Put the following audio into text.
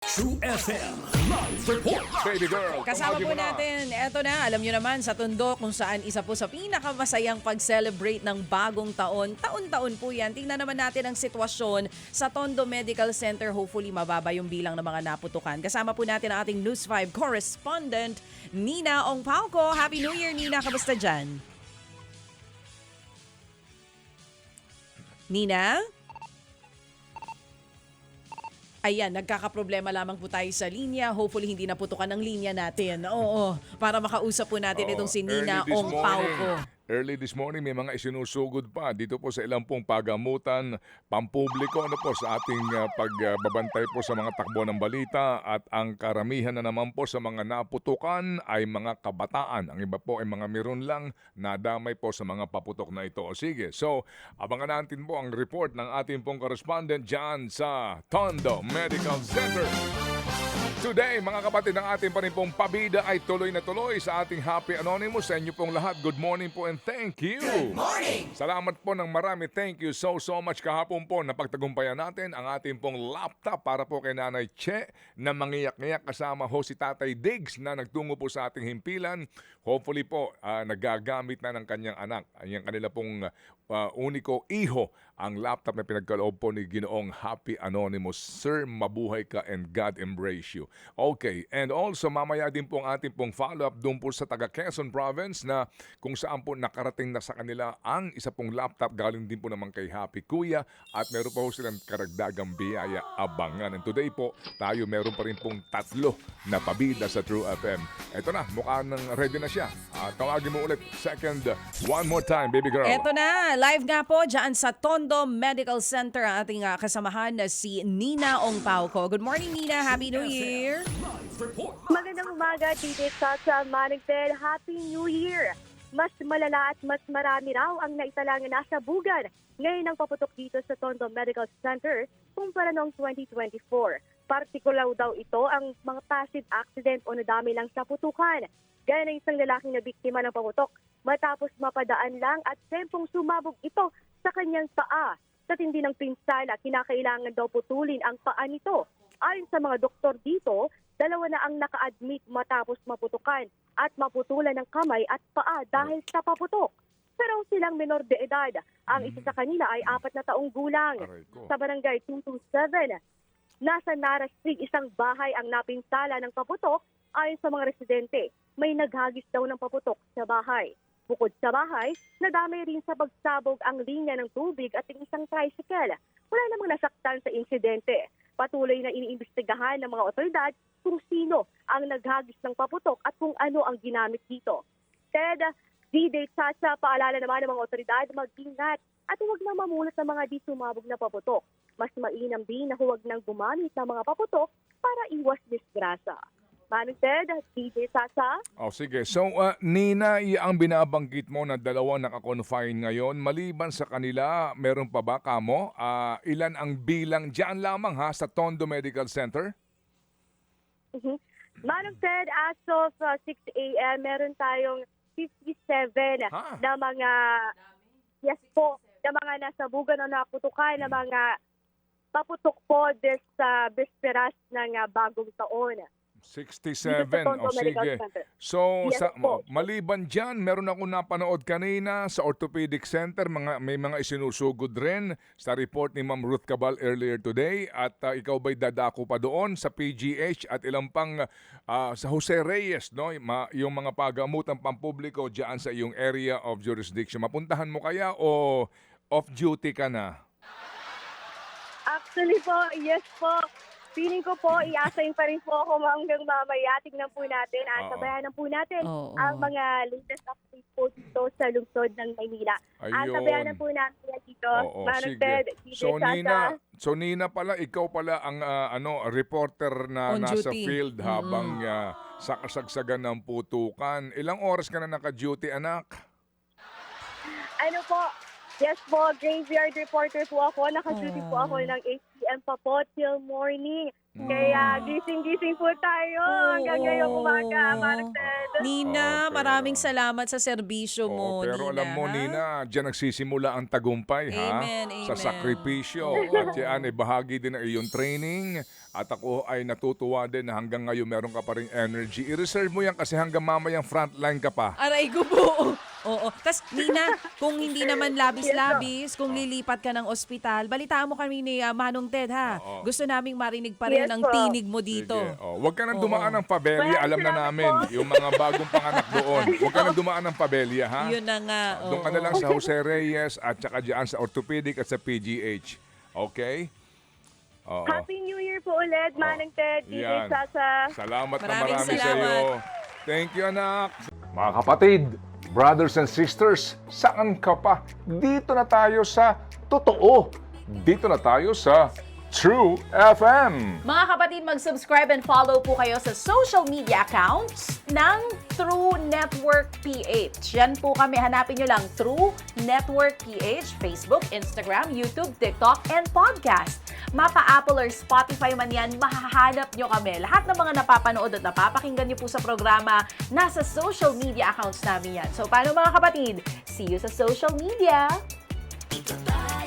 True FM Live Report. Baby girl, Kasama tumawagin po mo na. natin, eto na, alam nyo naman, sa Tondo kung saan isa po sa pinakamasayang pag-celebrate ng bagong taon. Taon-taon po yan. Tingnan naman natin ang sitwasyon sa Tondo Medical Center. Hopefully mababa yung bilang ng mga naputukan. Kasama po natin ang ating News 5 correspondent, Nina Ongpauco. Happy New Year, Nina. Kamusta dyan? Nina? Ayan, nagkakaproblema lamang po tayo sa linya. Hopefully hindi naputukan ang linya natin. Oo, para makausap po natin itong si Nina Ongpauco. Early this morning, may mga isinusugod pa dito po sa ilang pong pagamutan pampubliko sa ating pagbabantay po sa mga takbo ng balita, at ang karamihan na naman po sa mga naputukan ay mga kabataan. Ang iba po ay mga meron lang nadamay po sa mga paputok na ito. O sige, so abangan natin po ang report ng ating pong correspondent dyan sa Tondo Medical Center. Today, mga kapatid, ng ating pa rin pong pabida ay tuloy na tuloy sa ating Happy Anonymous. Sa inyo pong lahat, good morning po and thank you. Good morning! Salamat po ng marami. Thank you so much. Kahapon po, napagtagumpayan natin ang ating pong laptop para po kay Nanay Che na mangiyak-ngiyak, kasama ho si Tatay Diggs na nagtungo po sa ating himpilan. Hopefully po, nagagamit na ng kanyang anak. Ang kanila pong uniko iho ang laptop na pinagkaloob po ni Ginoong Happy Anonymous. Sir, mabuhay ka and God embrace you. Okay, and also mamaya din po ang ating pong follow-up doon po sa taga Quezon Province na kung saan po nakarating na sa kanila ang isa pong laptop galing din po naman kay Happy Kuya, at meron pa po silang karagdagang biyaya abangan. And today po, tayo meron pa rin pong tatlo na pabida sa True FM. Ito na, mukha nang ready na siya. Tawagin mo ulit, second, one more time, baby girl. Eto na, live nga po dyan sa Tondo Medical Center ang ating kasamahan na si Nina Ongpauco. Good morning, Nina. Happy New Year. Live Report. Magandang umaga, DJ Chacha Manigtel. Happy New Year! Mas malala at mas marami raw ang naitalang nasa bugan ngayon ang paputok dito sa Tondo Medical Center kumpara noong 2024. Partikular daw ito ang mga passive accident o nadami lang sa putukan. Gaya ng isang lalaking na biktima ng paputok matapos mapadaan lang at sempong sumabog ito sa kanyang paa. Sa tindi ng pinsala, kinakailangan daw putulin ang paa nito. Ayon sa mga doktor dito, dalawa na ang naka-admit matapos maputukan at maputulan ng kamay at paa dahil sa paputok. Pero silang menor de edad. Ang isa sa kanila ay 4 na taong gulang. Sa barangay 227, nasa Nara Street, isang bahay ang napinsala ng paputok. Ayon sa mga residente, may naghagis daw ng paputok sa bahay. Bukod sa bahay, nadamay rin sa pagsabog ang linya ng tubig at isang tricycle. Wala namang nasaktan sa insidente. Patuloy na iniimbestigahan ng mga otoridad kung sino ang naghagis ng paputok at kung ano ang ginamit dito. Ted, DJ Chacha, paalala naman ng mga otoridad, mag-ingat at huwag na mamulat ng mga di sumabog na paputok. Mas mainam din na huwag nang gumamit ng mga paputok para iwas disgrasya. Manu Ted, DJ Chacha. Sige. So, Nina, ang binabanggit mo na dalawa naka-confine ngayon, maliban sa kanila, meron pa ba kamo? Ilan ang bilang dyan lamang sa Tondo Medical Center? Manong Ted, as of 6 a.m., meron tayong 57 na mga, yes po, na mga nasabugan o naputukan na mga paputok po sa bisperas ng bagong taon. 67. Tondo Medical Sige. Center. So, Yes po. maliban dyan, meron ako napanood kanina sa Orthopedic Center, may mga isinusugod rin sa report ni Ma'am Ruth Cabal earlier today. At ikaw ba'y dadako pa doon sa PGH at ilang pang sa Jose Reyes, no? Yung mga pagamutan pampubliko dyan sa iyong area of jurisdiction. Mapuntahan mo kaya o off-duty ka na? Actually po, yes po. Feeling ko po, i-assign pa rin po ako hanggang mamaya. Tignan po natin. Sabayanan po natin ang mga latest updates po dito sa lungsod ng Maynila. Ayun. Sabayanan po natin yan dito. Manong Sige. Ted, DJ Chacha. So Nina pala, ikaw pala ang reporter na On nasa duty. field habang sa kasagsagan ng putukan. Ilang oras ka na naka-duty, anak? Ano po? Yes po, graveyard reporter po ako. Naka-duty po ako ng 8 p.m. pa po till morning. Kaya gising-gising po tayo hanggang ngayong umaga, Manong Ted. Nina, pero- maraming salamat sa serbisyo mo, Oo, pero alam mo, ha? Nina, diyan nagsisimula ang tagumpay, ha? Amen, Sa amen. sakripisyo. At yan ay bahagi din ng iyong training. At ako ay natutuwa din na hanggang ngayon meron ka pa rin energy. I-reserve mo yan kasi hanggang mamayang frontline ka pa. Aray ko po. Oo. Tapos, Nina, kung hindi naman labis-labis, kung lilipat ka ng ospital, balitaan mo kami ni Manong Ted, ha? Oo. Gusto naming marinig pa rin Yes ang po. tinig mo dito. Sige. Oh, huwag ka nang Oo. dumaan ng Pabelia. Maraming Alam na salamat namin. po. Yung mga bagong panganak doon. Huwag ka nang dumaan ng Pabelia, ha? Yun na nga. Doon ka na lang sa Jose Reyes at saka dyan sa orthopedic at sa PGH. Okay? Oo. Happy New Year po ulit, Manang Ted, DJ Yan. Chacha. Salamat na Maraming marami sa salamat. iyo. Thank you, anak. Mga kapatid, brothers and sisters, saan ka pa? Dito na tayo sa totoo. Dito na tayo sa True FM. Mga kapatid, mag-subscribe and follow po kayo sa social media accounts ng True Network PH. Yan po kami. Hanapin nyo lang True Network PH, Facebook, Instagram, YouTube, TikTok, and podcast. Mapa Apple or Spotify man yan, mahahanap nyo kami. Lahat ng mga napapanood at napapakinggan nyo po sa programa, nasa social media accounts namin yan. So, paano mga kapatid? See you sa social media! Ito tayo.